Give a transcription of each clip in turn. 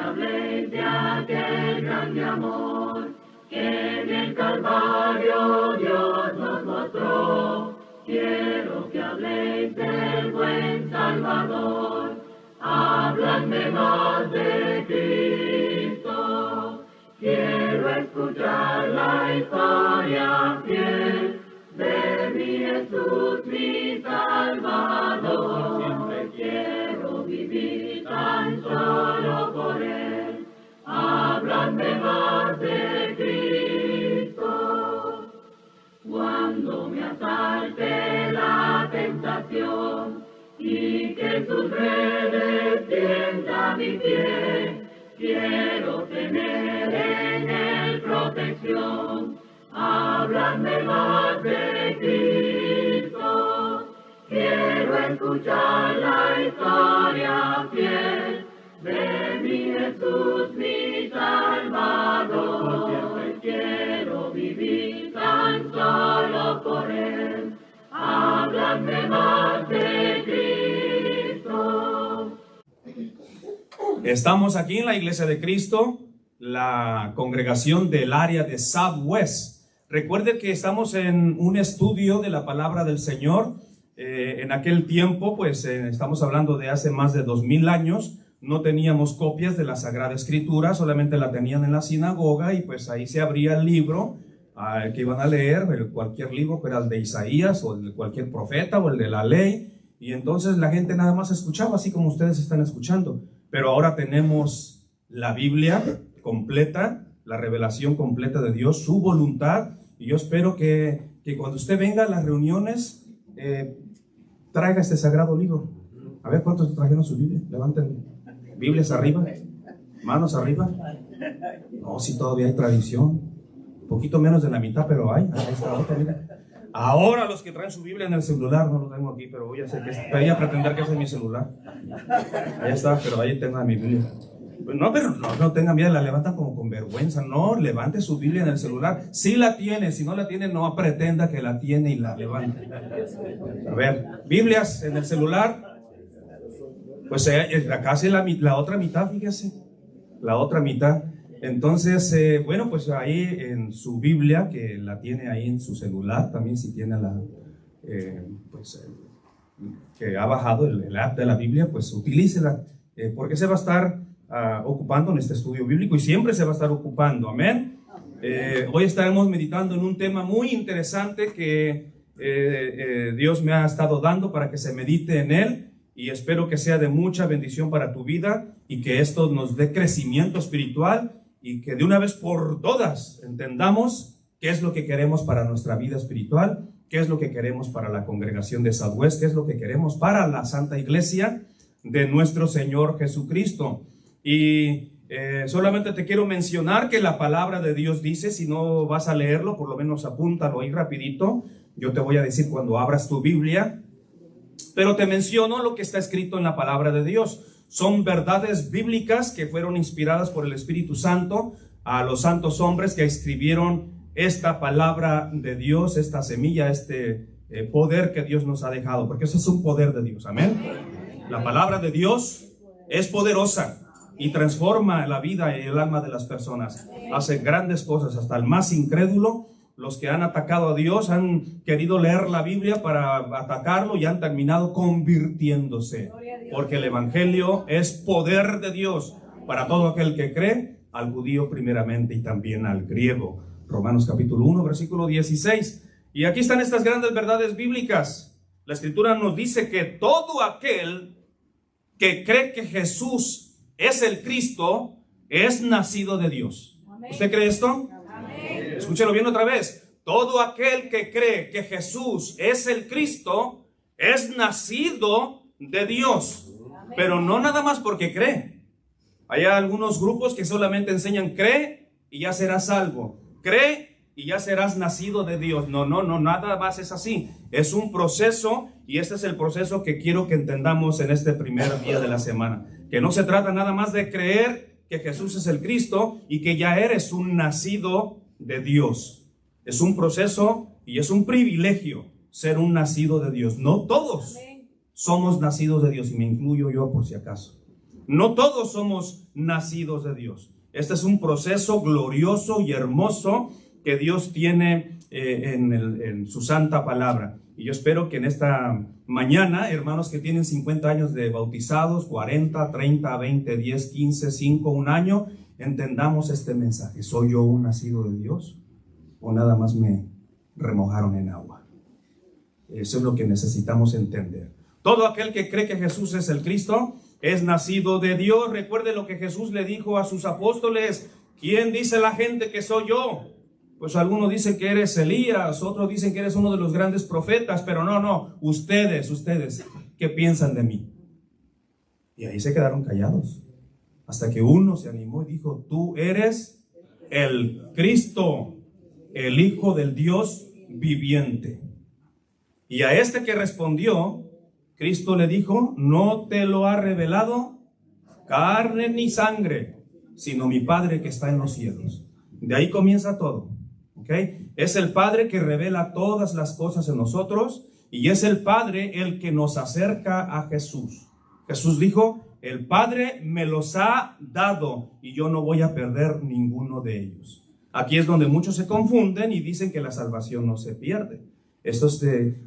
habléis de aquel grande amor que en el Calvario Dios nos mostró. Quiero que habléis del buen Salvador, habladme más de Cristo. Quiero escuchar la historia fiel de mi Jesús, mi Salvador. Siempre quiero vivir tan solo por Él. Hábladme más de Cristo. Cuando me asalte la tentación y que sus redes tienda mi pie, quiero tener en Él protección. Háblame más de Cristo. Quiero escuchar la historia fiel de mi Jesús, mi Salvador. Siempre quiero vivir tan solo por Él. Háblame más de Cristo. Estamos aquí en la Iglesia de Cristo, la congregación del área de Southwest. Recuerde que estamos en un estudio de la palabra del Señor. En aquel tiempo, pues estamos hablando de hace más de 2000 años, no teníamos copias de la Sagrada Escritura, solamente la tenían en la sinagoga y pues ahí se abría el libro que iban a leer, cualquier libro, que era el de Isaías o el de cualquier profeta o el de la ley, y entonces la gente nada más escuchaba, así como ustedes están escuchando. Pero ahora tenemos la Biblia completa, la revelación completa de Dios, su voluntad, y yo espero que cuando usted venga a las reuniones, traiga este sagrado libro. A ver, ¿cuántos trajeron su Biblia? Levanten Biblias arriba, manos arriba. No, si todavía hay tradición, un poquito menos de la mitad, pero ahí está otra, mira. Ahora los que traen su Biblia en el celular, no lo tengo aquí, pero voy a hacer que voy a pretender que ese es mi celular. Ahí está, pero ahí tengo mi Biblia. No, pero no tengan miedo, la levantan como con vergüenza. No, levante su Biblia en el celular. Si la tiene, si no la tiene, no pretenda que la tiene y la levante. A ver, Biblias en el celular. Pues casi la otra mitad, fíjese. La otra mitad. Entonces, bueno, pues ahí en su Biblia, que la tiene ahí en su celular, también si tiene que ha bajado el app de la Biblia, pues utilícela, porque se va a estar ocupando en este estudio bíblico y siempre se va a estar ocupando, amén. Hoy estaremos meditando en un tema muy interesante que Dios me ha estado dando para que se medite en él, y espero que sea de mucha bendición para tu vida y que esto nos dé crecimiento espiritual y que de una vez por todas entendamos qué es lo que queremos para nuestra vida espiritual, qué es lo que queremos para la congregación de Southwest, qué es lo que queremos para la Santa Iglesia de nuestro Señor Jesucristo. Y solamente te quiero mencionar que la palabra de Dios dice, si no vas a leerlo, por lo menos apúntalo ahí rapidito. Yo te voy a decir cuando abras tu Biblia, pero te menciono lo que está escrito en la palabra de Dios. Son verdades bíblicas que fueron inspiradas por el Espíritu Santo a los santos hombres que escribieron esta palabra de Dios, esta semilla, este poder que Dios nos ha dejado, porque eso es un poder de Dios, amén. La palabra de Dios es poderosa y transforma la vida y el alma de las personas. Hace grandes cosas, hasta el más incrédulo. Los que han atacado a Dios han querido leer la Biblia para atacarlo y han terminado convirtiéndose, porque el Evangelio es poder de Dios para todo aquel que cree, al judío primeramente y también al griego. Romanos capítulo 1, versículo 16. Y aquí están estas grandes verdades bíblicas. La Escritura nos dice que todo aquel que cree que Jesús es el Cristo es nacido de Dios. ¿Usted cree esto? Escúchelo bien otra vez. Todo aquel que cree que Jesús es el Cristo es nacido de Dios. Pero no nada más porque cree. Hay algunos grupos que solamente enseñan cree y ya serás salvo. Cree y ya serás nacido de Dios. No, nada más es así. Es un proceso, y este es el proceso que quiero que entendamos en este primer día de la semana. Que no se trata nada más de creer que Jesús es el Cristo y que ya eres un nacido de Dios. Es un proceso y es un privilegio ser un nacido de Dios. No todos somos nacidos de Dios, y me incluyo yo por si acaso. No todos somos nacidos de Dios. Este es un proceso glorioso y hermoso que Dios tiene en su santa palabra. Y yo espero que en esta mañana, hermanos que tienen 50 años de bautizados, 40, 30, 20, 10, 15, 5, un año, entendamos este mensaje. ¿Soy yo un nacido de Dios? ¿O nada más me remojaron en agua? Eso es lo que necesitamos entender. Todo aquel que cree que Jesús es el Cristo es nacido de Dios. Recuerde lo que Jesús le dijo a sus apóstoles. ¿Quién dice la gente que soy yo? Pues algunos dicen que eres Elías, otros dicen que eres uno de los grandes profetas, pero no, ustedes, ¿qué piensan de mí? Y ahí se quedaron callados, hasta que uno se animó y dijo, tú eres el Cristo, el Hijo del Dios viviente. Y a este que respondió, Cristo le dijo, no te lo ha revelado carne ni sangre, sino mi Padre que está en los cielos. De ahí comienza todo. ¿Okay? Es el Padre que revela todas las cosas en nosotros y es el Padre el que nos acerca a Jesús. Jesús dijo, el Padre me los ha dado y yo no voy a perder ninguno de ellos. Aquí es donde muchos se confunden y dicen que la salvación no se pierde. Esto es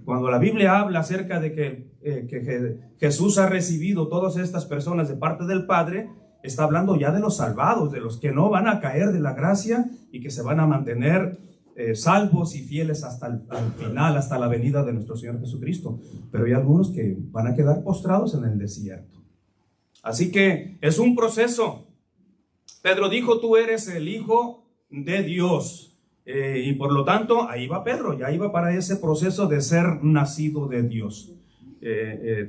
cuando la Biblia habla acerca de que Jesús ha recibido todas estas personas de parte del Padre, está hablando ya de los salvados, de los que no van a caer de la gracia y que se van a mantener salvos y fieles hasta el final, hasta la venida de nuestro Señor Jesucristo. Pero hay algunos que van a quedar postrados en el desierto. Así que es un proceso. Pedro dijo, tú eres el Hijo de Dios. Y por lo tanto, ahí va Pedro, ya iba para ese proceso de ser nacido de Dios.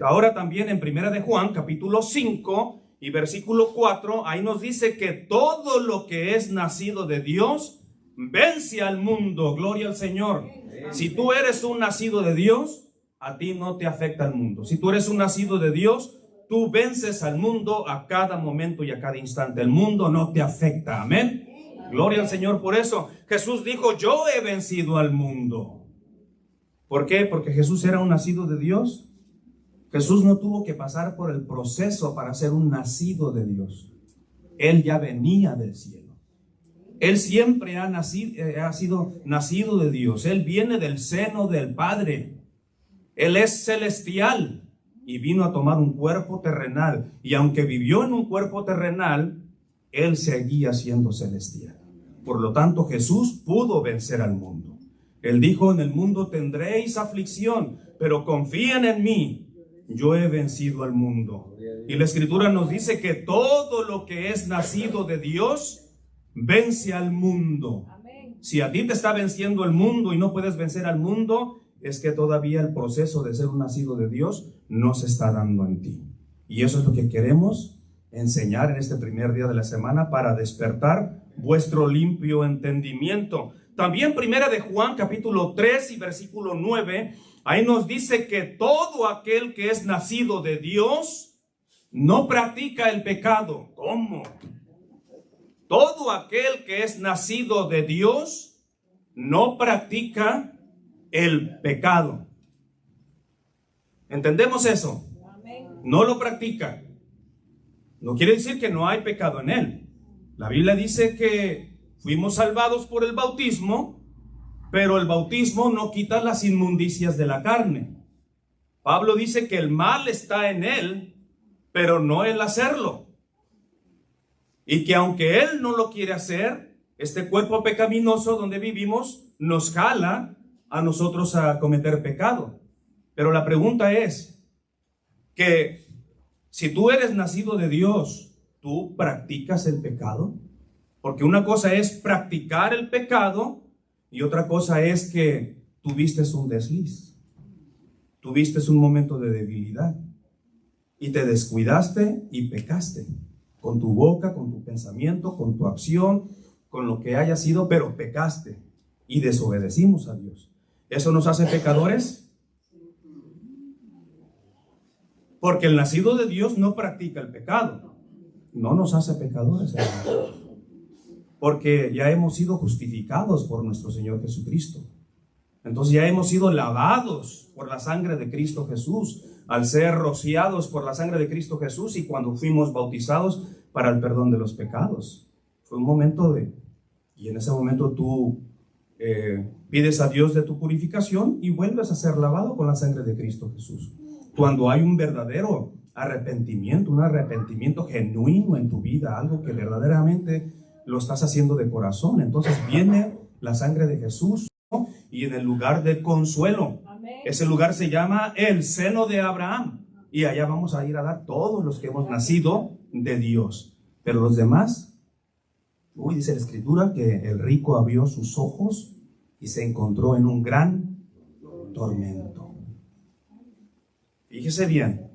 Ahora también en Primera de Juan, capítulo 5 y versículo 4, ahí nos dice que todo lo que es nacido de Dios vence al mundo. Gloria al Señor. Si tú eres un nacido de Dios, a ti no te afecta el mundo. Si tú eres un nacido de Dios, tú vences al mundo a cada momento y a cada instante. El mundo no te afecta. Amén. Gloria al Señor por eso. Jesús dijo, yo he vencido al mundo. ¿Por qué? Porque Jesús era un nacido de Dios. Jesús no tuvo que pasar por el proceso para ser un nacido de Dios. Él ya venía del cielo. Él siempre ha sido nacido de Dios. Él viene del seno del Padre. Él es celestial y vino a tomar un cuerpo terrenal. Y aunque vivió en un cuerpo terrenal, Él seguía siendo celestial. Por lo tanto, Jesús pudo vencer al mundo. Él dijo, en el mundo tendréis aflicción, pero confíen en mí. Yo he vencido al mundo. Y la Escritura nos dice que todo lo que es nacido de Dios vence al mundo. Si a ti te está venciendo el mundo y no puedes vencer al mundo, es que todavía el proceso de ser un nacido de Dios no se está dando en ti. Y eso es lo que queremos enseñar en este primer día de la semana para despertar vuestro limpio entendimiento. También Primera de Juan capítulo 3 y versículo 9, ahí nos dice que todo aquel que es nacido de Dios no practica el pecado. ¿Cómo? Todo aquel que es nacido de Dios no practica el pecado. ¿Entendemos eso? No lo practica. No quiere decir que no hay pecado en él. La Biblia dice que fuimos salvados por el bautismo, pero el bautismo no quita las inmundicias de la carne. Pablo dice que el mal está en él, pero no el hacerlo. Y que aunque él no lo quiere hacer, este cuerpo pecaminoso donde vivimos nos jala a nosotros a cometer pecado. Pero la pregunta es que si tú eres nacido de Dios, ¿tú practicas el pecado? Porque una cosa es practicar el pecado y otra cosa es que tuviste un desliz. Tuviste un momento de debilidad y te descuidaste y pecaste. Con tu boca, con tu pensamiento, con tu acción, con lo que haya sido, pero pecaste y desobedecimos a Dios. ¿Eso nos hace pecadores? Porque el nacido de Dios no practica el pecado. No nos hace pecadores, hermanos. Porque ya hemos sido justificados por nuestro Señor Jesucristo. Entonces ya hemos sido lavados por la sangre de Cristo Jesús. al ser rociados por la sangre de Cristo Jesús y cuando fuimos bautizados para el perdón de los pecados. Fue un momento y en ese momento tú pides a Dios de tu purificación y vuelves a ser lavado con la sangre de Cristo Jesús. Cuando hay un verdadero arrepentimiento, un arrepentimiento genuino en tu vida, algo que verdaderamente lo estás haciendo de corazón, entonces viene la sangre de Jesús, ¿no? Y en el lugar de consuelo, ese lugar se llama el seno de Abraham, y allá vamos a ir a dar todos los que hemos nacido de Dios. Pero los demás, dice la Escritura que el rico abrió sus ojos y se encontró en un gran tormento. Fíjese bien.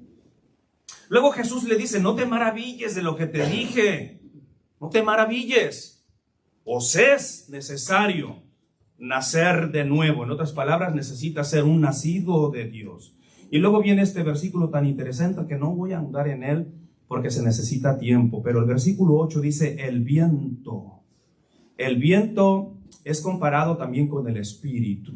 Luego Jesús le dice, no te maravilles de lo que te dije, no te maravilles. Os es necesario nacer de nuevo. En otras palabras, necesita ser un nacido de Dios. Y luego viene este versículo tan interesante que no voy a andar en él porque se necesita tiempo. Pero el versículo 8 dice, el viento. El viento es comparado también con el espíritu.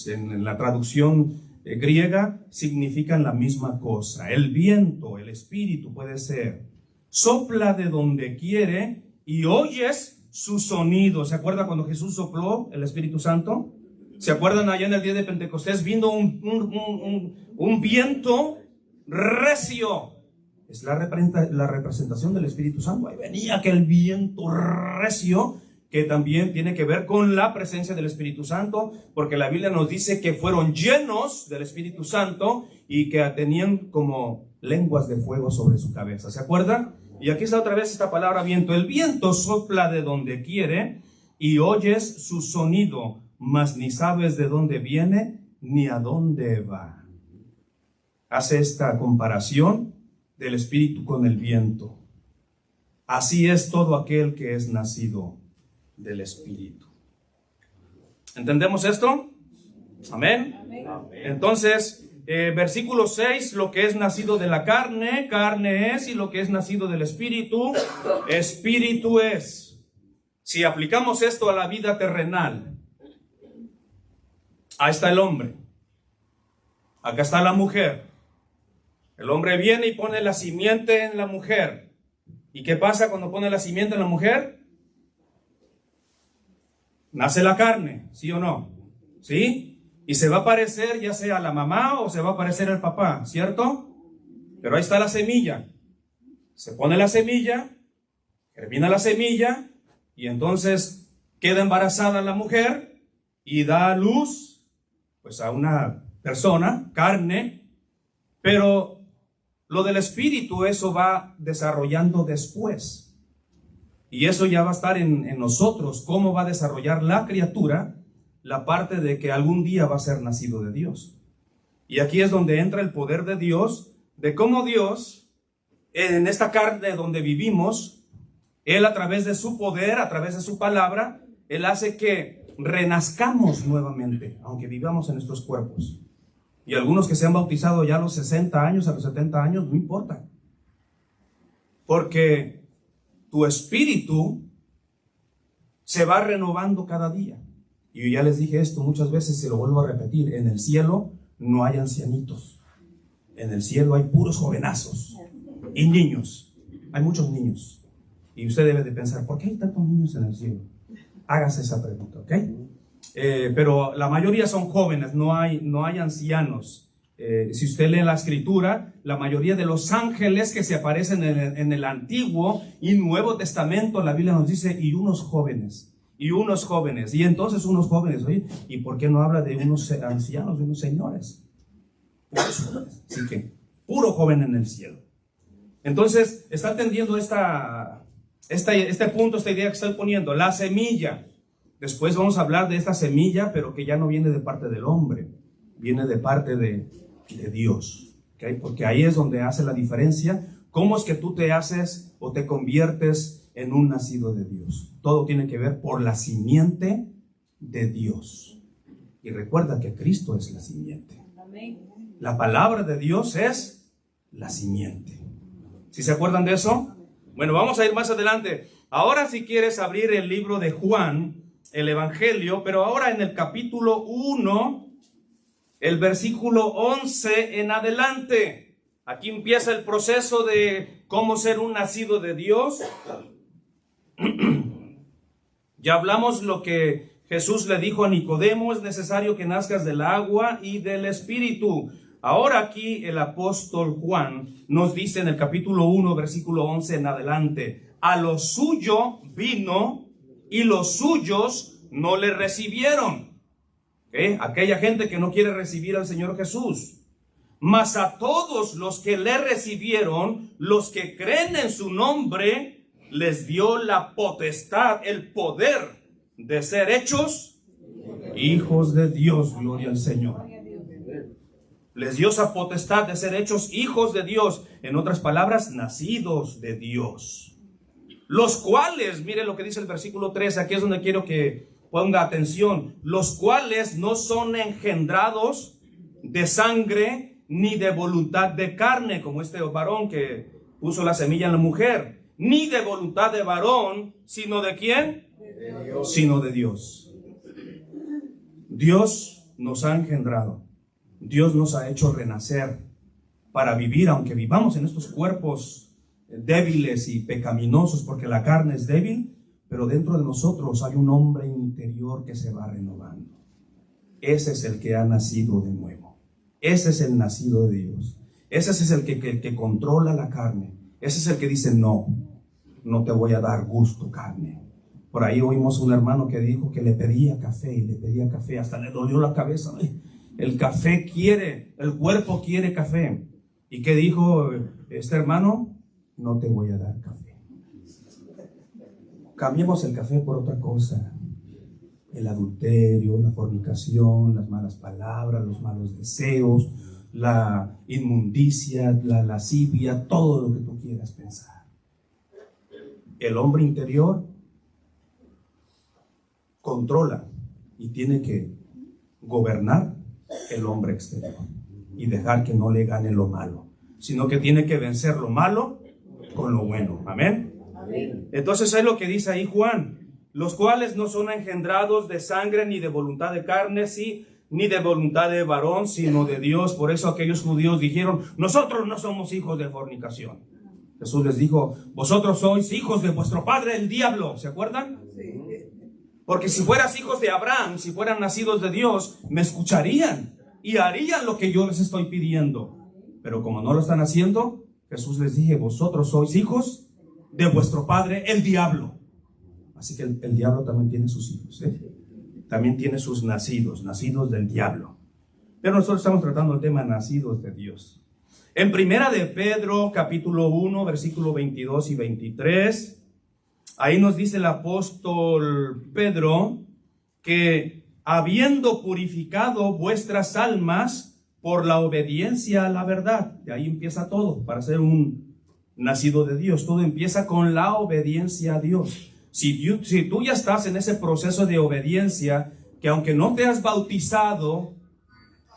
En la traducción griega significan la misma cosa. El viento, el espíritu puede ser, sopla de donde quiere y oyes su sonido. ¿Se acuerda cuando Jesús sopló el Espíritu Santo? ¿Se acuerdan allá en el día de Pentecostés? Vino un viento recio. Es la representación del Espíritu Santo. Ahí venía aquel viento recio, que también tiene que ver con la presencia del Espíritu Santo, porque la Biblia nos dice que fueron llenos del Espíritu Santo y que tenían como lenguas de fuego sobre su cabeza. ¿Se acuerdan? Y aquí está otra vez esta palabra viento. El viento sopla de donde quiere y oyes su sonido, mas ni sabes de dónde viene ni a dónde va. Hace esta comparación del Espíritu con el viento. Así es todo aquel que es nacido del Espíritu. ¿Entendemos esto? Amén. Entonces, versículo 6, lo que es nacido de la carne, carne es, y lo que es nacido del Espíritu, Espíritu es. Si aplicamos esto a la vida terrenal, ahí está el hombre, acá está la mujer. El hombre viene y pone la simiente en la mujer. ¿Y qué pasa cuando pone la simiente en la mujer? Nace la carne, ¿sí o no? ¿Sí? Y se va a parecer ya sea la mamá o se va a parecer el papá, ¿cierto? Pero ahí está la semilla. Se pone la semilla, germina la semilla y entonces queda embarazada la mujer y da a luz pues a una persona, carne, pero lo del espíritu, eso va desarrollando después. Y eso ya va a estar en nosotros, cómo va a desarrollar la criatura la parte de que algún día va a ser nacido de Dios. Y aquí es donde entra el poder de Dios, de cómo Dios, en esta carne donde vivimos, Él a través de su poder, a través de su palabra, Él hace que renazcamos nuevamente, aunque vivamos en nuestros cuerpos. Y algunos que se han bautizado ya a los 60 años, a los 70 años, no importa. Porque tu espíritu se va renovando cada día. Y yo ya les dije esto muchas veces, se lo vuelvo a repetir. En el cielo no hay ancianitos. En el cielo hay puros jovenazos y niños. Hay muchos niños. Y usted debe de pensar, ¿por qué hay tantos niños en el cielo? Hágase esa pregunta, ¿ok? Pero la mayoría son jóvenes, no hay ancianos. Si usted lee la Escritura, la mayoría de los ángeles que se aparecen en el Antiguo y Nuevo Testamento, la Biblia nos dice, y unos jóvenes, y entonces unos jóvenes, oye, ¿y por qué no habla de unos ancianos, de unos señores? Puros jóvenes. Así que, puro joven en el cielo. Entonces, está entendiendo este punto, esta idea que estoy poniendo, la semilla. Después vamos a hablar de esta semilla, pero que ya no viene de parte del hombre, viene de parte de Dios, ¿okay? Porque ahí es donde hace la diferencia. ¿Cómo es que tú te haces o te conviertes en un nacido de Dios? Todo tiene que ver por la simiente de Dios. Y recuerda que Cristo es la simiente. La palabra de Dios es la simiente. ¿Sí se acuerdan de eso? Bueno, vamos a ir más adelante. Ahora si quieres abrir el libro de Juan, el Evangelio, pero ahora en el capítulo 1, el versículo 11 en adelante. Aquí empieza el proceso de cómo ser un nacido de Dios. Ya hablamos lo que Jesús le dijo a Nicodemo: es necesario que nazcas del agua y del Espíritu. Ahora aquí el apóstol Juan nos dice en el capítulo 1, versículo 11 en adelante: a lo suyo vino y los suyos no le recibieron. Aquella gente que no quiere recibir al Señor Jesús. Mas a todos los que le recibieron, los que creen en su nombre, les dio la potestad, el poder de ser hechos hijos de Dios. Gloria al Señor. Les dio esa potestad de ser hechos hijos de Dios. En otras palabras, nacidos de Dios. Los cuales, mire lo que dice el versículo 3, aquí es donde quiero que ponga atención. Los cuales no son engendrados de sangre ni de voluntad de carne, como este varón que puso la semilla en la mujer, ni de voluntad de varón, sino de ¿quién? De Dios. Sino de Dios. Dios nos ha engendrado. Dios nos ha hecho renacer para vivir, aunque vivamos en estos cuerpos débiles y pecaminosos, porque la carne es débil, pero dentro de nosotros hay un hombre interior que se va renovando. Ese es el que ha nacido de nuevo. Ese es el nacido de Dios. Ese es el que controla la carne. Ese es el que dice: no te voy a dar gusto, carne. Por ahí oímos un hermano que dijo que le pedía café y le pedía café, hasta le dolió la cabeza. El café quiere, el cuerpo quiere café. ¿Y qué dijo este hermano? No te voy a dar café. Cambiemos el café por otra cosa. El adulterio, la fornicación, las malas palabras, los malos deseos, la inmundicia, la lascivia, todo lo que tú quieras pensar. El hombre interior controla y tiene que gobernar el hombre exterior y dejar que no le gane lo malo, sino que tiene que vencer lo malo con lo bueno. Amén. Entonces es lo que dice ahí Juan: los cuales no son engendrados de sangre ni de voluntad de carne, sí, ni de voluntad de varón, sino de Dios. Por eso aquellos judíos dijeron: nosotros no somos hijos de fornicación. Jesús les dijo: vosotros sois hijos de vuestro padre el diablo. ¿Se acuerdan? Sí. Porque si fueras hijos de Abraham, si fueran nacidos de Dios, me escucharían y harían lo que yo les estoy pidiendo. Pero como no lo están haciendo, Jesús les dije: vosotros sois hijos de vuestro padre el diablo. Así que el diablo también tiene sus hijos, también tiene sus nacidos del diablo. Pero nosotros estamos tratando el tema nacidos de Dios. En primera de Pedro, capítulo 1, versículo 22 y 23, ahí nos dice el apóstol Pedro que habiendo purificado vuestras almas por la obediencia a la verdad, de ahí empieza todo, para ser un nacido de Dios, todo empieza con la obediencia a Dios. Si tú ya estás en ese proceso de obediencia, que aunque no te has bautizado,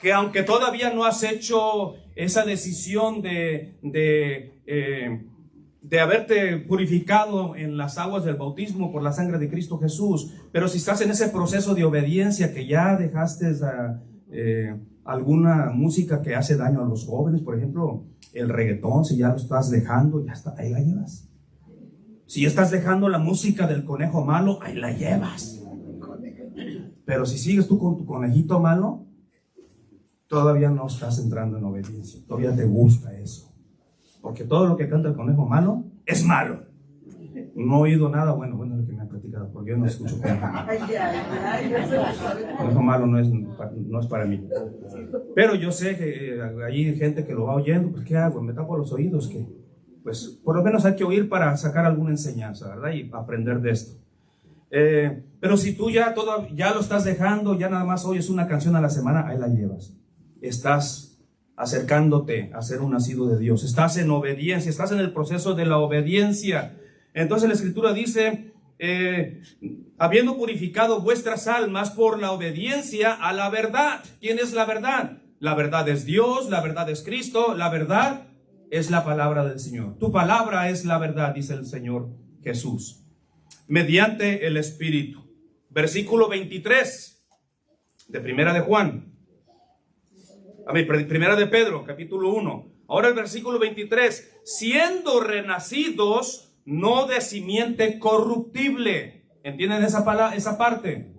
que aunque todavía no has hecho esa decisión de haberte purificado en las aguas del bautismo por la sangre de Cristo Jesús, pero si estás en ese proceso de obediencia, que ya dejaste alguna música que hace daño a los jóvenes, por ejemplo, el reggaetón, si ya lo estás dejando, ya está, ahí la llevas. Si estás dejando la música del conejo malo, ahí la llevas. Pero si sigues tú con tu conejito malo, todavía no estás entrando en obediencia. Todavía te gusta eso. Porque todo lo que canta el conejo malo es malo. No he oído nada bueno lo que me han platicado, porque yo no escucho conejo malo. Conejo malo no es para mí. Pero yo sé que hay gente que lo va oyendo. Pues ¿qué hago? Me tapo los oídos, ¿qué? Pues por lo menos hay que oír para sacar alguna enseñanza, ¿verdad? Y aprender de esto. Pero si tú ya lo estás dejando, ya nada más oyes una canción a la semana, ahí la llevas. Estás acercándote a ser un nacido de Dios. Estás en obediencia, estás en el proceso de la obediencia. Entonces la Escritura dice: habiendo purificado vuestras almas por la obediencia a la verdad. ¿Quién es la verdad? La verdad es Dios, la verdad es Cristo, la verdad es la palabra del Señor. Tu palabra es la verdad, dice el Señor Jesús, mediante el Espíritu. Versículo 23 de primera de Juan: A ver, primera de Pedro, capítulo 1. Ahora el versículo 23. Siendo renacidos, no de simiente corruptible. ¿Entienden esa parte?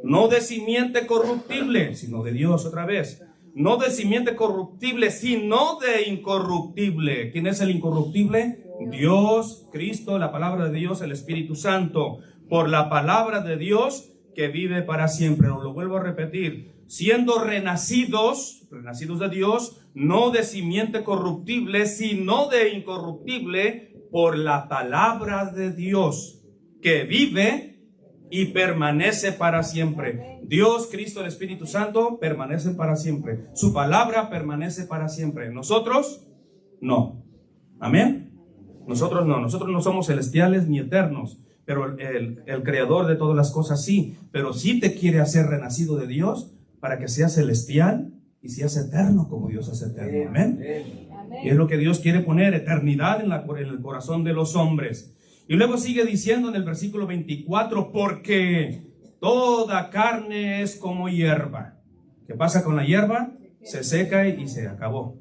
No de simiente corruptible, sino de Dios otra vez. No de simiente corruptible, sino de incorruptible. ¿Quién es el incorruptible? Dios, Cristo, la palabra de Dios, el Espíritu Santo. Por la palabra de Dios que vive para siempre. Lo vuelvo a repetir. Siendo renacidos de Dios, no de simiente corruptible, sino de incorruptible, por la palabra de Dios, que vive y permanece para siempre. Dios, Cristo, el Espíritu Santo permanecen para siempre. Su palabra permanece para siempre. Nosotros, no. Amén. Nosotros no somos celestiales ni eternos, pero el creador de todas las cosas sí. Pero sí te quiere hacer renacido de Dios para que seas celestial y seas eterno como Dios es eterno. Amén. Y es lo que Dios quiere poner, eternidad en el corazón de los hombres. Y luego sigue diciendo en el versículo 24, porque toda carne es como hierba. ¿Qué pasa con la hierba? Se seca y se acabó.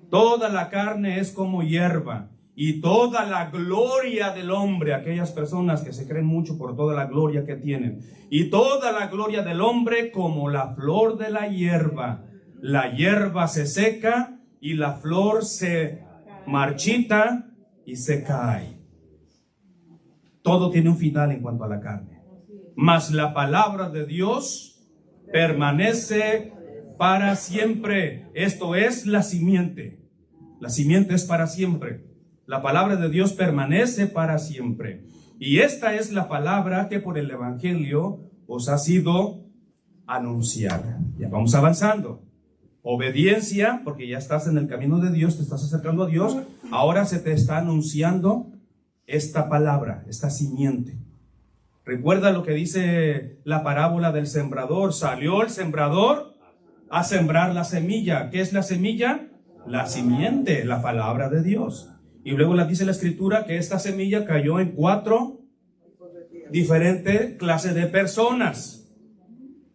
Toda la carne es como hierba. Y toda la gloria del hombre, aquellas personas que se creen mucho por toda la gloria que tienen, y toda la gloria del hombre como la flor de la hierba. La hierba se seca y la flor se marchita y se cae. Todo tiene un final en cuanto a la carne. Mas la palabra de Dios permanece para siempre. Esto es la simiente. La simiente es para siempre. La palabra de Dios permanece para siempre. Y esta es la palabra que por el Evangelio os ha sido anunciada. Ya vamos avanzando. Obediencia, porque ya estás en el camino de Dios, te estás acercando a Dios. Ahora se te está anunciando esta palabra, esta simiente. Recuerda lo que dice la parábola del sembrador. Salió el sembrador a sembrar la semilla. ¿Qué es la semilla? La simiente, la palabra de Dios. Y luego dice la escritura que esta semilla cayó en 4 diferentes clases de personas.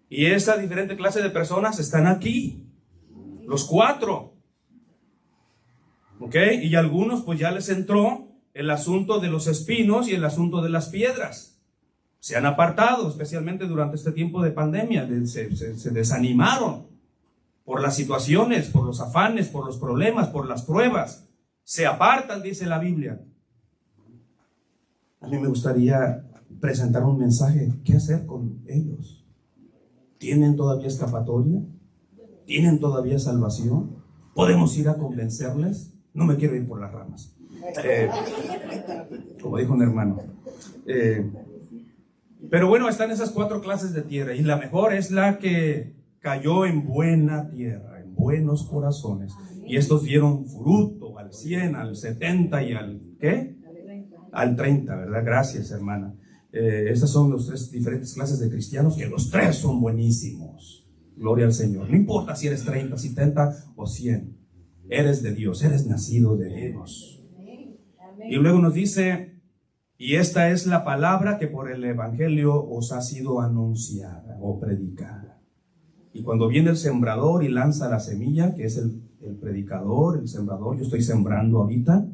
Y esa diferente clase de personas están aquí. Los 4. ¿Ok? Y a algunos pues ya les entró el asunto de los espinos y el asunto de las piedras. Se han apartado, especialmente durante este tiempo de pandemia. Se desanimaron por las situaciones, por los afanes, por los problemas, por las pruebas. Se apartan, dice la Biblia. A mí me gustaría presentar un mensaje. ¿Qué hacer con ellos? ¿Tienen todavía escapatoria? ¿Tienen todavía salvación? ¿Podemos ir a convencerles? No me quiero ir por las ramas. Como dijo un hermano. Pero bueno, están esas 4 clases de tierra. Y la mejor es la que cayó en buena tierra, en buenos corazones. Y estos dieron fruto al 100, al 70 y al ¿qué? Al 30, ¿verdad? Gracias, hermana. Estas son las 3 diferentes clases de cristianos, que los 3 son buenísimos. Gloria al Señor. No importa si eres 30, 70 o 100. Eres de Dios, eres nacido de Dios. Y luego nos dice, y esta es la palabra que por el Evangelio os ha sido anunciada o predicada. Y cuando viene el sembrador y lanza la semilla, que es el predicador, el sembrador, yo estoy sembrando ahorita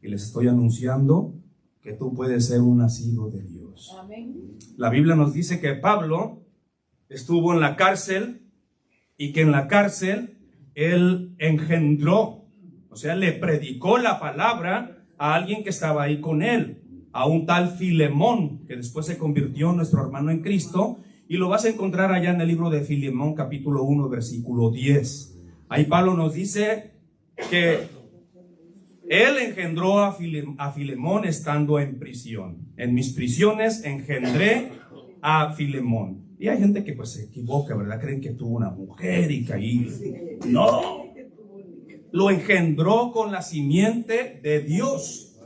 y les estoy anunciando que tú puedes ser un nacido de Dios. Amén. La Biblia nos dice que Pablo estuvo en la cárcel y que en la cárcel él engendró, o sea, le predicó la palabra a alguien que estaba ahí con él, a un tal Filemón, que después se convirtió en nuestro hermano en Cristo, y lo vas a encontrar allá en el libro de Filemón, capítulo 1, versículo 10. Ahí Pablo nos dice que él engendró a Filemón estando en prisión. En mis prisiones engendré a Filemón. Y hay gente que pues se equivoca, ¿verdad? Creen que tuvo una mujer y caí. No. Lo engendró con la simiente de Dios.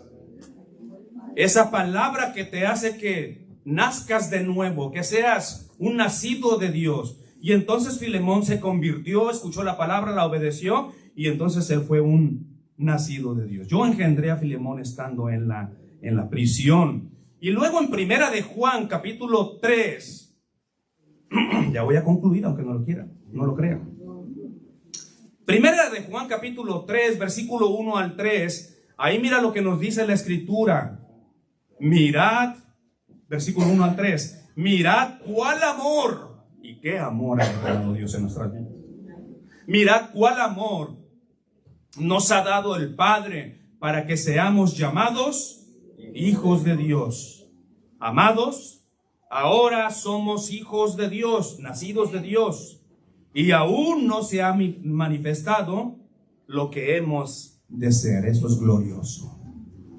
Esa palabra que te hace que nazcas de nuevo, que seas un nacido de Dios. Y entonces Filemón se convirtió, escuchó la palabra, la obedeció, y entonces él fue un nacido de Dios. Yo engendré a Filemón estando en la prisión. Y luego en primera de Juan, capítulo 3, ya voy a concluir, aunque no lo quieran, no lo crean. Primera de Juan capítulo 3, versículo 1 al 3. Ahí mira lo que nos dice la Escritura. Mirad, versículo 1 al 3. Mirad cuál amor, y qué amor ha dado Dios en nuestras vidas. Mirad cuál amor nos ha dado el Padre para que seamos llamados hijos de Dios. Amados, ahora somos hijos de Dios, nacidos de Dios, y aún no se ha manifestado lo que hemos de ser. Esto es glorioso.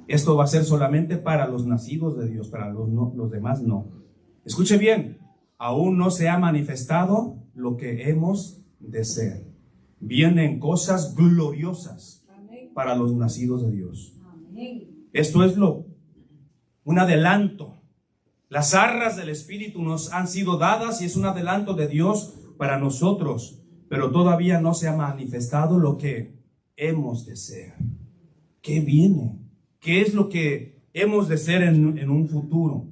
Esto va a ser solamente para los nacidos de Dios, para los demás no. Escuche bien, aún no se ha manifestado lo que hemos de ser. Vienen cosas gloriosas para los nacidos de Dios. Esto es un adelanto. Las arras del Espíritu nos han sido dadas y es un adelanto de Dios para nosotros, pero todavía no se ha manifestado lo que hemos de ser. ¿Qué viene? ¿Qué es lo que hemos de ser en un futuro?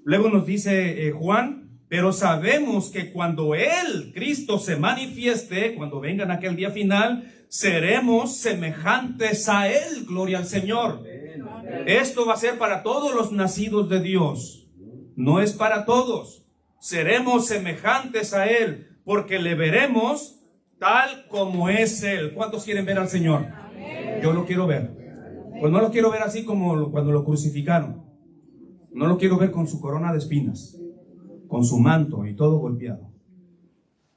Luego nos dice Juan, pero sabemos que cuando Él, Cristo, se manifieste, cuando venga en aquel día final, seremos semejantes a Él. Gloria al Señor. Esto va a ser para todos los nacidos de Dios. No es para todos. Seremos semejantes a Él, porque le veremos tal como es Él. ¿Cuántos quieren ver al Señor? Yo lo quiero ver. Pues no lo quiero ver así como cuando lo crucificaron. No lo quiero ver con su corona de espinas, con su manto y todo golpeado.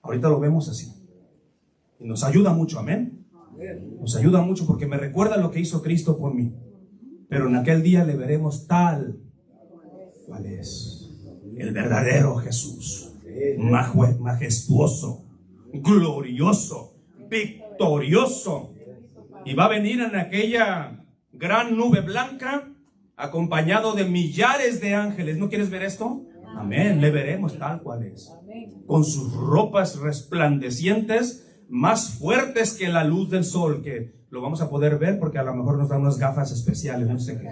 Ahorita lo vemos así. Y nos ayuda mucho, amén. Nos ayuda mucho porque me recuerda lo que hizo Cristo por mí. Pero en aquel día le veremos tal cual es. El verdadero Jesús. Majestuoso, glorioso, victorioso. Y va a venir en aquella gran nube blanca, acompañado de millares de ángeles. ¿No quieres ver esto? Amén. Le veremos tal cual es. Con sus ropas resplandecientes, más fuertes que la luz del sol, que lo vamos a poder ver porque a lo mejor nos dan unas gafas especiales, no sé qué.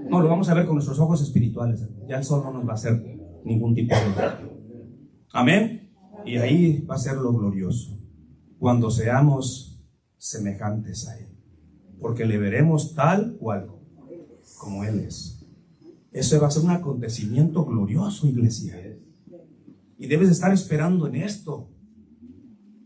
No, lo vamos a ver con nuestros ojos espirituales. Ya el sol no nos va a hacer ningún tipo de daño. Amén. Y ahí va a ser lo glorioso, cuando seamos semejantes a Él. Porque le veremos tal cual como Él es. Eso va a ser un acontecimiento glorioso, iglesia. Y debes estar esperando en esto.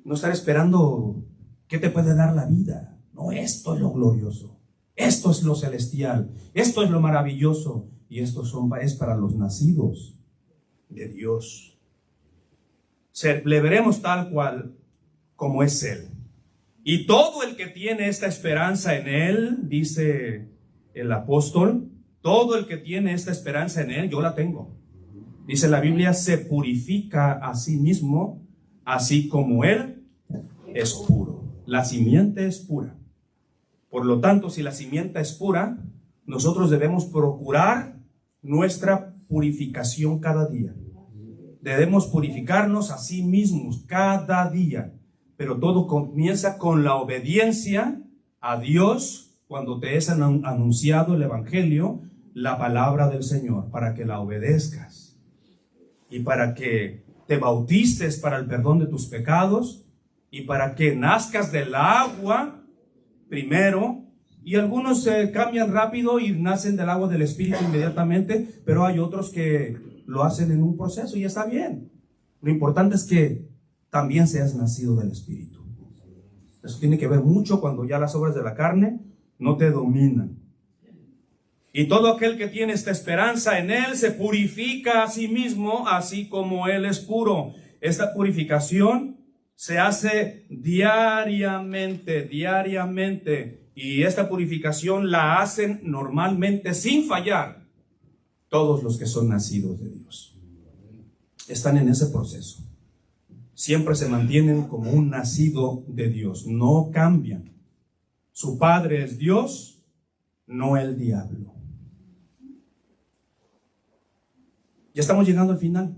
No estar esperando qué te puede dar la vida. No, esto es lo glorioso. Esto es lo celestial. Esto es lo maravilloso. Y esto es para los nacidos de Dios. Le veremos tal cual como es Él. Y todo el que tiene esta esperanza en Él, dice el apóstol, todo el que tiene esta esperanza en Él, yo la tengo. Dice la Biblia, se purifica a sí mismo, así como Él es puro. La simiente es pura. Por lo tanto, si la simiente es pura, nosotros debemos procurar nuestra purificación cada día. Debemos purificarnos a sí mismos cada día. Pero todo comienza con la obediencia a Dios cuando te es anunciado el Evangelio, la palabra del Señor, para que la obedezcas y para que te bautices para el perdón de tus pecados y para que nazcas del agua primero. Y algunos cambian rápido y nacen del agua del Espíritu inmediatamente, pero hay otros que lo hacen en un proceso y está bien. Lo importante es que también seas nacido del Espíritu. Eso tiene que ver mucho cuando ya las obras de la carne no te dominan. Y todo aquel que tiene esta esperanza en Él se purifica a sí mismo, así como Él es puro. Esta purificación se hace diariamente. Y esta purificación la hacen normalmente sin fallar todos los que son nacidos de Dios. Están en ese proceso. Siempre se mantienen como un nacido de Dios, no cambian. Su padre es Dios, no el diablo. Ya estamos llegando al final.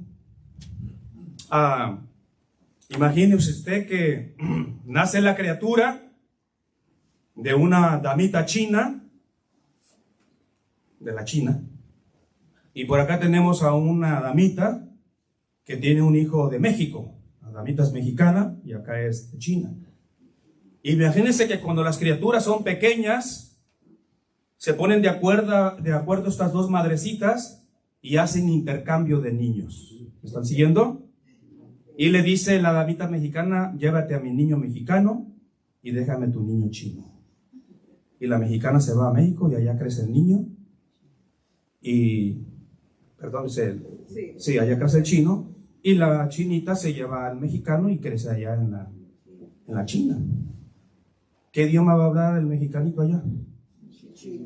Imagínese usted que nace la criatura de una damita china, de la China, y por acá tenemos a una damita que tiene un hijo de México. La damita es mexicana y acá es de China. Imagínense que cuando las criaturas son pequeñas, se ponen de acuerdo estas dos madrecitas y hacen intercambio de niños. ¿Me están siguiendo? Y le dice la damita mexicana, llévate a mi niño mexicano y déjame tu niño chino. Y la mexicana se va a México y allá crece el niño. Y, perdón, allá crece el chino. Y la chinita se lleva al mexicano y crece allá en la China. ¿Qué idioma va a hablar el mexicanito allá?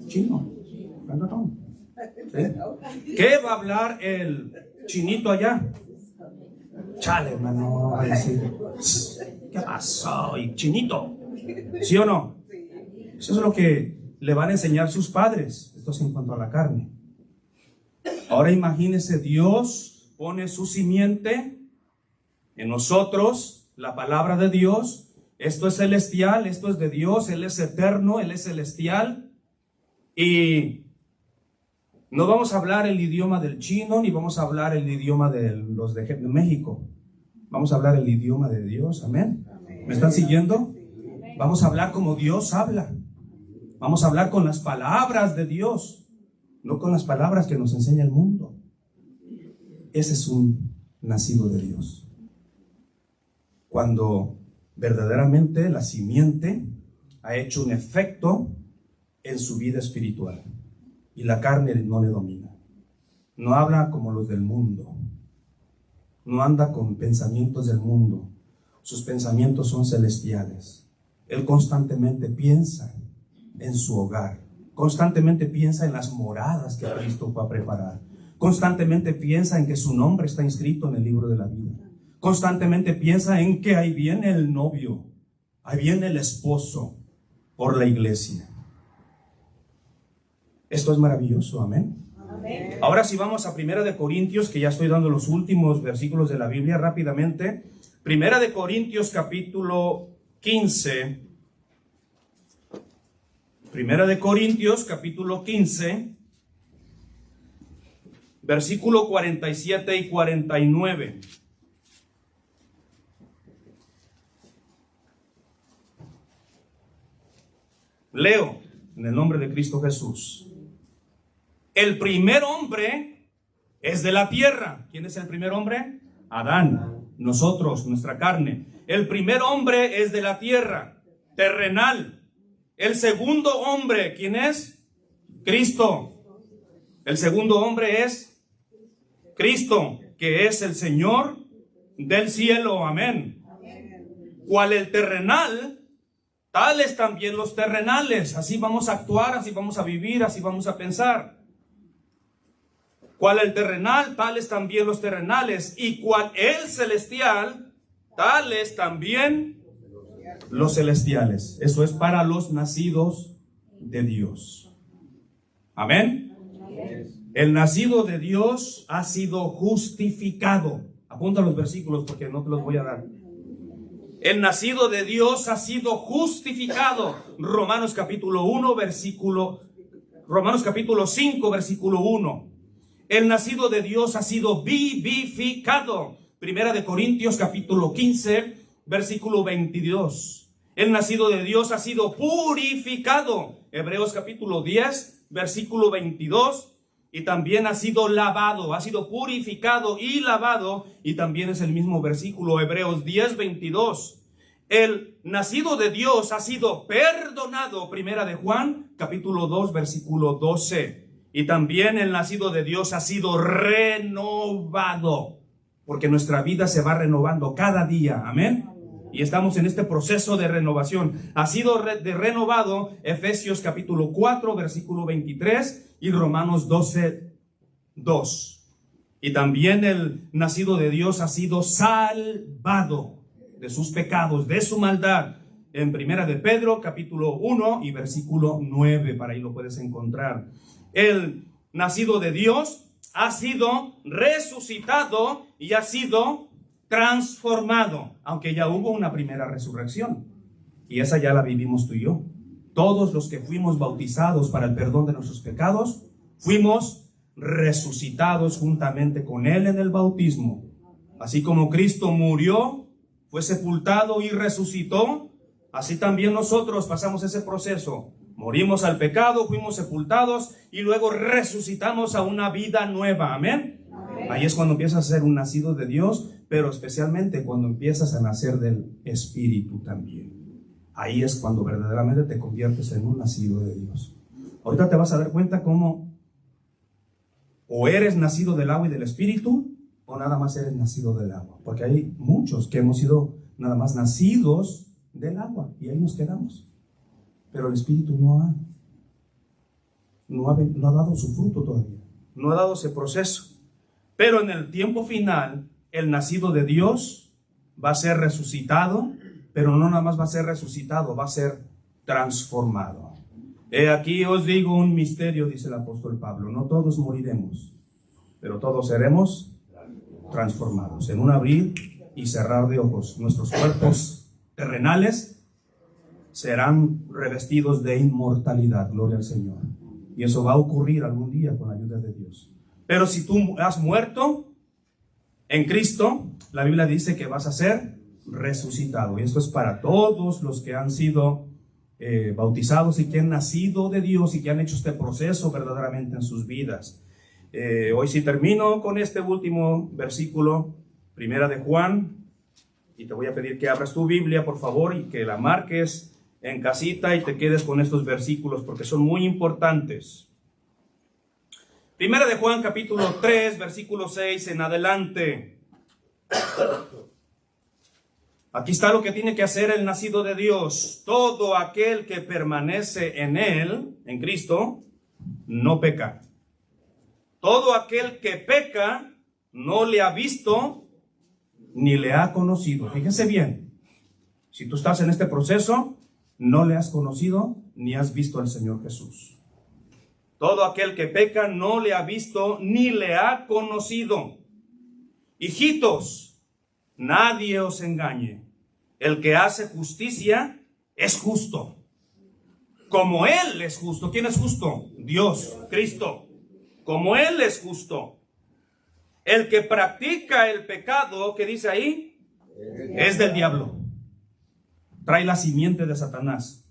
Chino. ¿Sí? ¿Qué va a hablar el chinito allá? Chale, hermano. ¿Qué pasó? ¿Y chinito? ¿Sí o no? Eso es lo que le van a enseñar sus padres. Esto es en cuanto a la carne. Ahora imagínense, Dios pone su simiente en nosotros, la palabra de Dios. Esto es celestial, esto es de Dios, Él es eterno, Él es celestial. Y no vamos a hablar el idioma del chino, ni vamos a hablar el idioma de los de México. Vamos a hablar el idioma de Dios, amén. ¿Me están siguiendo? Vamos a hablar como Dios habla. Vamos a hablar con las palabras de Dios, no con las palabras que nos enseña el mundo. Ese es un nacido de Dios. Cuando verdaderamente la simiente ha hecho un efecto en su vida espiritual y la carne no le domina. No habla como los del mundo. No anda con pensamientos del mundo. Sus pensamientos son celestiales. Él constantemente piensa en su hogar. Constantemente piensa en las moradas que Cristo va a preparar. Constantemente piensa en que su nombre está inscrito en el libro de la vida. Constantemente piensa en que ahí viene el novio, ahí viene el esposo por la iglesia. Esto es maravilloso, amén. Amén. Ahora sí vamos a 1 Corintios, que ya estoy dando los últimos versículos de la Biblia rápidamente. 1 Corintios capítulo 15. 1 Corintios capítulo 15, versículo 47 y 49. Leo en el nombre de Cristo Jesús. El primer hombre es de la tierra. ¿Quién es el primer hombre? Adán. Nosotros, nuestra carne. El primer hombre es de la tierra, terrenal. El segundo hombre, ¿quién es? Cristo. El segundo hombre es Cristo, que es el Señor del cielo. Amén. Cual el terrenal, tales también los terrenales. Así vamos a actuar, así vamos a vivir, así vamos a pensar. Cual el terrenal, tales también los terrenales. Y cual el celestial, tales también los celestiales. Eso es para los nacidos de Dios. Amén. El nacido de Dios ha sido justificado. Apunta los versículos porque no te los voy a dar. El nacido de Dios ha sido justificado. Romanos capítulo 5, versículo 1. El nacido de Dios ha sido vivificado. 1 Corintios capítulo 15, versículo 22. El nacido de Dios ha sido purificado. Hebreos capítulo 10, versículo 22. Y también ha sido lavado, ha sido purificado y lavado. Y también es el mismo versículo, Hebreos 10, 22. El nacido de Dios ha sido perdonado. 1 de Juan, capítulo 2, versículo 12. Y también el nacido de Dios ha sido renovado. Porque nuestra vida se va renovando cada día. Amén. Y estamos en este proceso de renovación. Ha sido renovado Efesios capítulo 4, versículo 23 y Romanos 12, 2. Y también el nacido de Dios ha sido salvado de sus pecados, de su maldad. En 1 de Pedro capítulo 1 y versículo 9, para ahí lo puedes encontrar. El nacido de Dios ha sido resucitado y ha sido transformado, aunque ya hubo una primera resurrección, y esa ya la vivimos tú y yo. Todos los que fuimos bautizados para el perdón de nuestros pecados, fuimos resucitados juntamente con Él en el bautismo. Así como Cristo murió, fue sepultado y resucitó, así también nosotros pasamos ese proceso. Morimos al pecado, fuimos sepultados y luego resucitamos a una vida nueva. Amén. Ahí es cuando empiezas a ser un nacido de Dios, pero especialmente cuando empiezas a nacer del Espíritu también. Ahí es cuando verdaderamente te conviertes en un nacido de Dios. Ahorita te vas a dar cuenta cómo o eres nacido del agua y del Espíritu, o nada más eres nacido del agua. Porque hay muchos que hemos sido nada más nacidos del agua y ahí nos quedamos. Pero el Espíritu no ha dado su fruto todavía. No ha dado ese proceso. Pero en el tiempo final, el nacido de Dios va a ser resucitado, pero no nada más va a ser resucitado, va a ser transformado. Aquí os digo un misterio, dice el apóstol Pablo. No todos moriremos, pero todos seremos transformados. En un abrir y cerrar de ojos, nuestros cuerpos terrenales serán revestidos de inmortalidad. Gloria al Señor. Y eso va a ocurrir algún día con la ayuda de Dios. Pero si tú has muerto en Cristo, la Biblia dice que vas a ser resucitado. Y esto es para todos los que han sido bautizados y que han nacido de Dios y que han hecho este proceso verdaderamente en sus vidas. Hoy sí termino con este último versículo, Primera de Juan, y te voy a pedir que abras tu Biblia, por favor, y que la marques en casita y te quedes con estos versículos porque son muy importantes. Primera de Juan, capítulo 3, versículo 6 en adelante. Aquí está lo que tiene que hacer el nacido de Dios. Todo aquel que permanece en Él, en Cristo, no peca. Todo aquel que peca no le ha visto ni le ha conocido. Fíjense bien, si tú estás en este proceso, no le has conocido ni has visto al Señor Jesús. Todo aquel que peca no le ha visto ni le ha conocido. Hijitos, nadie os engañe. El que hace justicia es justo, como Él es justo. ¿Quién es justo? Dios, Cristo. Como Él es justo. El que practica el pecado, ¿qué dice ahí? Es del diablo. Trae la simiente de Satanás.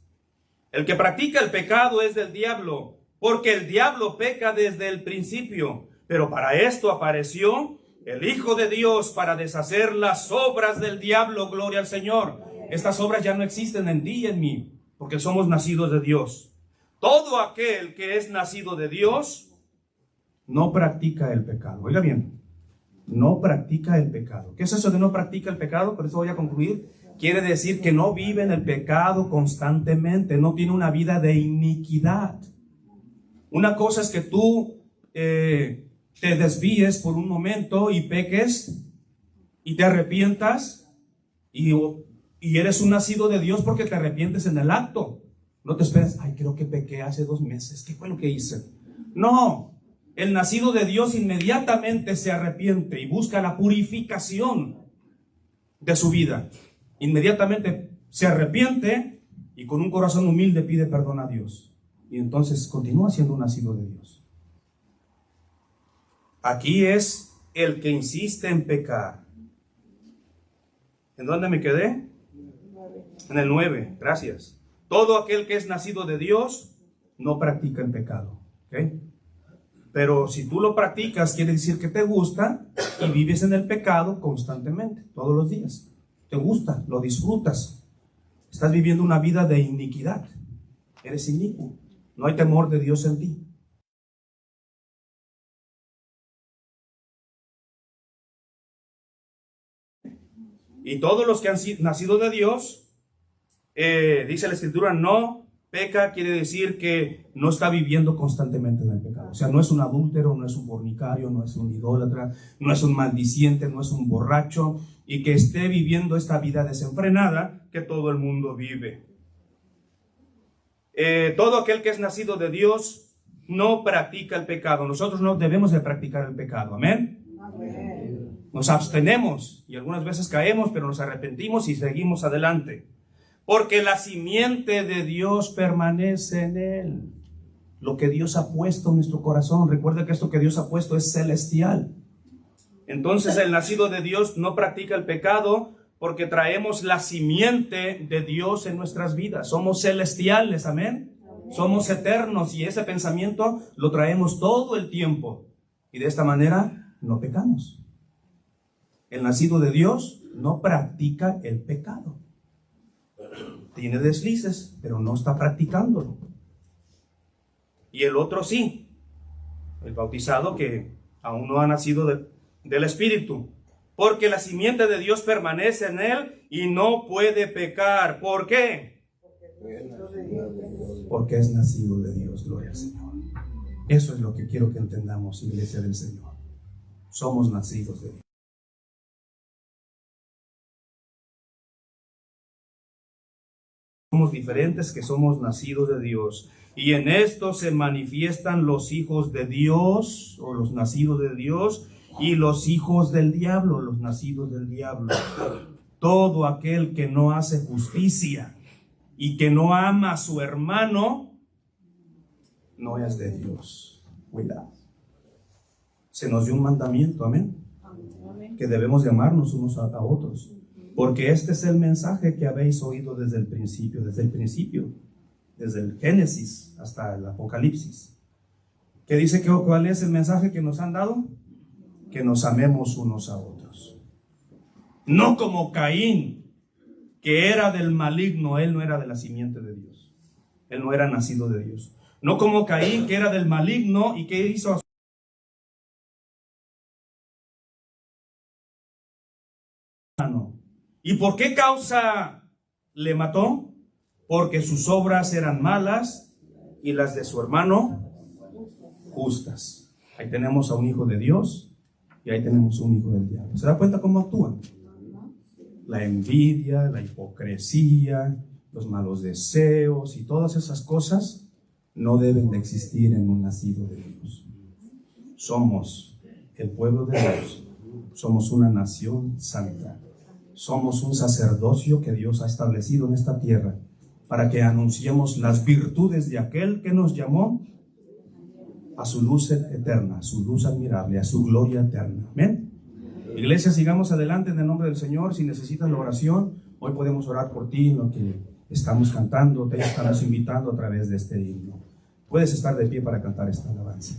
El que practica el pecado es del diablo, porque el diablo peca desde el principio. Pero para esto apareció el Hijo de Dios, para deshacer las obras del diablo. Gloria al Señor. Estas obras ya no existen en ti y en mí, porque somos nacidos de Dios. Todo aquel que es nacido de Dios no practica el pecado. Oiga bien, no practica el pecado. ¿Qué es eso de no practica el pecado? Por eso voy a concluir. Quiere decir que no vive en el pecado constantemente, no tiene una vida de iniquidad. Una cosa es que tú te desvíes por un momento y peques y te arrepientas y eres un nacido de Dios porque te arrepientes en el acto. No te esperes, ay, creo que pequé hace 2 meses, ¿qué fue lo que hice? No, el nacido de Dios inmediatamente se arrepiente y busca la purificación de su vida. Inmediatamente se arrepiente y con un corazón humilde pide perdón a Dios. Y entonces continúa siendo un nacido de Dios. Aquí es el que insiste en pecar. ¿En dónde me quedé? En el 9, gracias. Todo aquel que es nacido de Dios no practica el pecado. ¿Okay? Pero si tú lo practicas, quiere decir que te gusta y vives en el pecado constantemente, todos los días. Te gusta, lo disfrutas. Estás viviendo una vida de iniquidad. Eres inicuo. No hay temor de Dios en ti. Y todos los que han nacido de Dios, dice la Escritura, no peca, quiere decir que no está viviendo constantemente en el pecado. O sea, no es un adúltero, no es un fornicario, no es un idólatra, no es un maldiciente, no es un borracho, y que esté viviendo esta vida desenfrenada que todo el mundo vive. Todo aquel que es nacido de Dios no practica el pecado. Nosotros no debemos de practicar el pecado. Amén. Amén. Nos abstenemos y algunas veces caemos, pero nos arrepentimos y seguimos adelante. Porque la simiente de Dios permanece en él. Lo que Dios ha puesto en nuestro corazón. Recuerda que esto que Dios ha puesto es celestial. Entonces el nacido de Dios no practica el pecado porque traemos la simiente de Dios en nuestras vidas. Somos celestiales, amén. Somos eternos y ese pensamiento lo traemos todo el tiempo. Y de esta manera no pecamos. El nacido de Dios no practica el pecado. Tiene deslices, pero no está practicándolo. Y el otro sí, el bautizado que aún no ha nacido del Espíritu. Porque la simiente de Dios permanece en él y no puede pecar. ¿Por qué? Porque es nacido de Dios, gloria al Señor. Eso es lo que quiero que entendamos, iglesia del Señor. Somos nacidos de Dios. Somos diferentes, que somos nacidos de Dios. Y en esto se manifiestan los hijos de Dios, o los nacidos de Dios, y los hijos del diablo, los nacidos del diablo. Todo aquel que no hace justicia y que no ama a su hermano, no es de Dios. Cuidado. Se nos dio un mandamiento, amén, que debemos de amarnos unos a otros. Porque este es el mensaje que habéis oído desde el principio, desde el Génesis hasta el Apocalipsis. ¿Qué dice que cuál es el mensaje que nos han dado? Que nos amemos unos a otros. No como Caín, que era del maligno, él no era de la simiente de Dios. Él no era nacido de Dios. No como Caín, que era del maligno y que hizo a su hermano. ¿Y por qué causa le mató? Porque sus obras eran malas y las de su hermano justas. Ahí tenemos a un hijo de Dios y ahí tenemos un hijo del diablo. ¿Se da cuenta cómo actúan? La envidia, la hipocresía, los malos deseos y todas esas cosas no deben de existir en un nacido de Dios. Somos el pueblo de Dios. Somos una nación santa. Somos un sacerdocio que Dios ha establecido en esta tierra para que anunciemos las virtudes de aquel que nos llamó a su luz eterna, a su luz admirable, a su gloria eterna. Amén. Iglesia, sigamos adelante en el nombre del Señor. Si necesitas la oración, hoy podemos orar por ti en lo que estamos cantando, te estamos invitando a través de este himno. Puedes estar de pie para cantar esta alabanza.